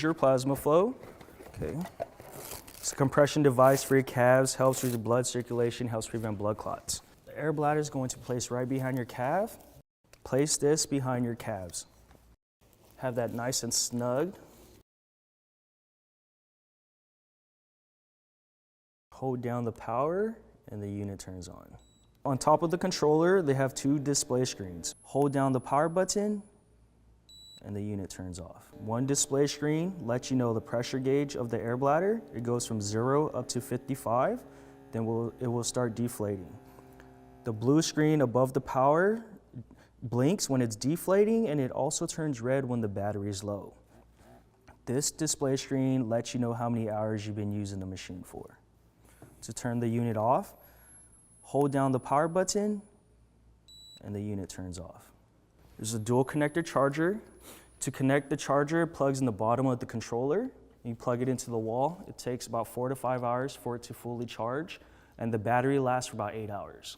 your PlasmaFlow. Okay. It's a compression device for your calves, helps with your blood circulation, helps prevent blood clots. The air bladder is going to place right behind your calf. Place this behind your calves. Have that nice and snug. Hold down the power and the unit turns on. On top of the controller, they have two display screens. Hold down the power button and the unit turns off. One display screen lets you know the pressure gauge of the air bladder. It goes from 0 up to 55, then it will start deflating. The blue screen above the power blinks when it's deflating, and it also turns red when the battery is low. This display screen lets you know how many hours you've been using the machine for. To turn the unit off, hold down the power button and the unit turns off. There's a dual connector charger. To connect the charger, it plugs in the bottom of the controller. You plug it into the wall. It takes about 4 to 5 hours for it to fully charge, and the battery lasts for about 8 hours.